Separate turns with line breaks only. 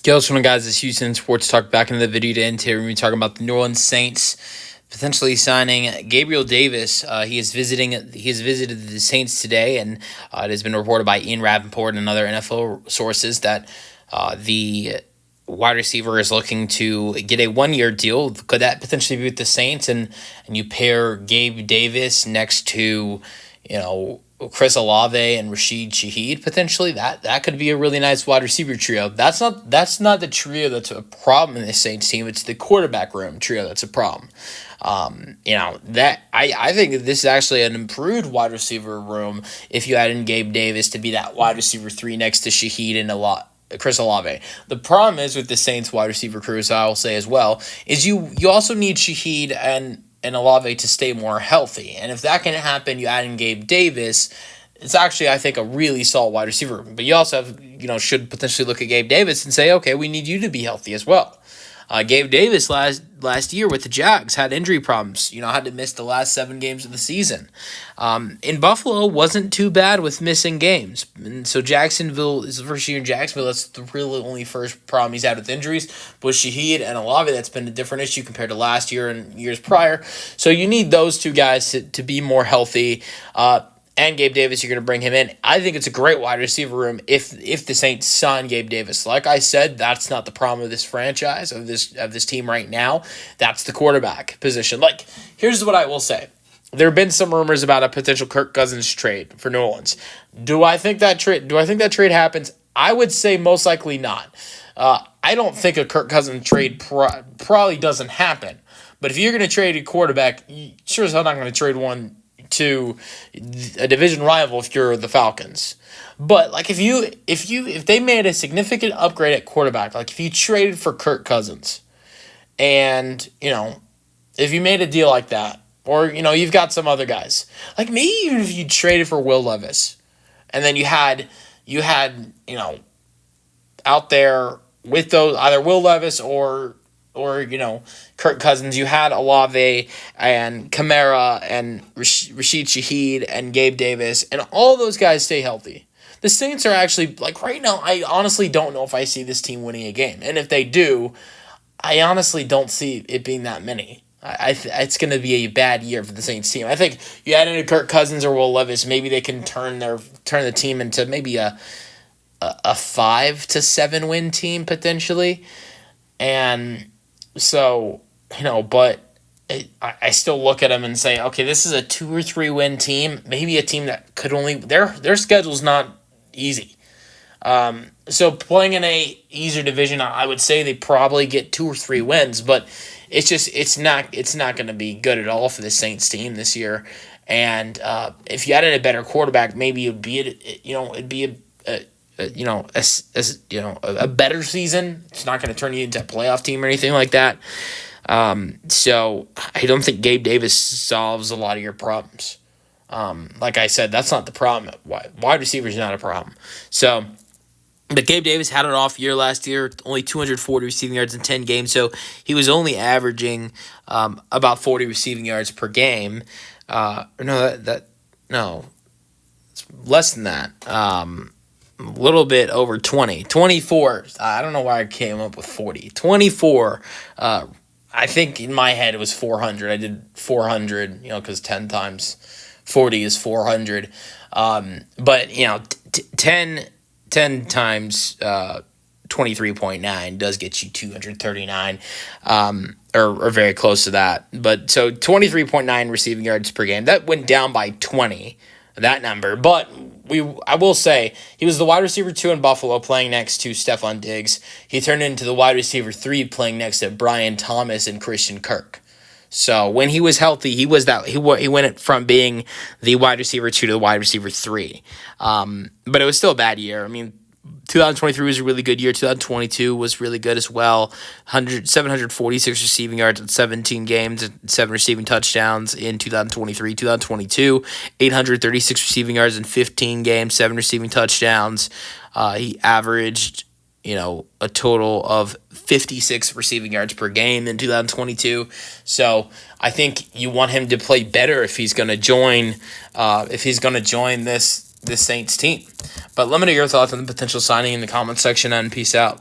Yo, what's going on, guys? It's Houston Sports Talk back into the video to end here. We're going to be talking about the New Orleans Saints potentially signing Gabriel Davis. He has visited the Saints today, and it has been reported by Ian Rappaport and other NFL sources that the wide receiver is looking to get a 1-year deal. Could that potentially be with the Saints? And you pair Gabe Davis next to, Chris Olave and Rashid Shaheed potentially. That could be a really nice wide receiver trio. That's not the trio that's a problem in the Saints team. It's the quarterback room trio that's a problem. That I think this is actually an improved wide receiver room if you add in Gabe Davis to be that wide receiver 3 next to Shaheed and Chris Olave. The problem is with the Saints wide receiver crew, so I will say as well, is you also need Shaheed and Olave to stay more healthy. And if that can happen, you add in Gabe Davis, it's actually, I think, a really solid wide receiver. But you also have, should potentially look at Gabe Davis and say, okay, we need you to be healthy as well. Gabe Davis last year with the Jags had injury problems. Had to miss the last 7 games of the season. In Buffalo, wasn't too bad with missing games. And so Jacksonville is the first year in Jacksonville. That's the really only first problem he's had with injuries. With Shaheed and Olave, that's been a different issue compared to last year and years prior. So you need those two guys to be more healthy. And Gabe Davis, you're going to bring him in. I think it's a great wide receiver room if the Saints sign Gabe Davis. Like I said, that's not the problem of this franchise, of this team right now. That's the quarterback position. Like, here's what I will say. There have been some rumors about a potential Kirk Cousins trade for New Orleans. Do I think that trade happens? I would say most likely not. I don't think a Kirk Cousins trade probably doesn't happen. But if you're going to trade a quarterback, you sure as hell not going to trade one to a division rival if you're the Falcons. But like if they made a significant upgrade at quarterback, like if you traded for Kirk Cousins and, if you made a deal like that, or, you've got some other guys, like maybe even if you traded for Will Levis and then you had, out there with those, either Will Levis or Kirk Cousins, you had Olave and Kamara and Rashid Shaheed and Gabe Davis, and all those guys stay healthy. The Saints are actually, like right now, I honestly don't know if I see this team winning a game. And if they do, I honestly don't see it being that many. It's going to be a bad year for the Saints team. I think you add in a Kirk Cousins or Will Levis, maybe they can turn the team into maybe a 5 to 7 win team potentially. And so, but I still look at them and say, okay, this is a 2 or 3 win team, maybe a team that could only, their schedule's not easy. So playing in a easier division, I would say they probably get 2 or 3 wins, but it's not going to be good at all for the Saints team this year. And if you added a better quarterback, maybe it'd be a better season. It's not going to turn you into a playoff team or anything like that. So I don't think Gabe Davis solves a lot of your problems. Like I said, that's not the problem. Wide receiver is not a problem. So, but Gabe Davis had an off year last year, only 240 receiving yards in 10 games. So he was only averaging about 40 receiving yards per game. It's less than that. A little bit over 20. 24. I don't know why I came up with 40. 24. I think in my head it was 400. I did 400, because 10 times 40 is 400. But, 10 times 23.9 does get you 239, or very close to that. But so 23.9 receiving yards per game. That went down by 20, that number. But I will say he was the wide receiver 2 in Buffalo playing next to Stephon Diggs. He turned into the wide receiver 3 playing next to Brian Thomas and Christian Kirk. So when he was healthy, he went from being the wide receiver 2 to the wide receiver 3. But it was still a bad year. I mean, 2023 was a really good year. 2022 was really good as well. 746 receiving yards in 17 games and 7 receiving touchdowns in 2023. 2022, 836 receiving yards in 15 games, 7 receiving touchdowns. He averaged, a total of 56 receiving yards per game in 2022. So I think you want him to play better if he's going to join. This Saints team. But let me know your thoughts on the potential signing in the comments section, and peace out.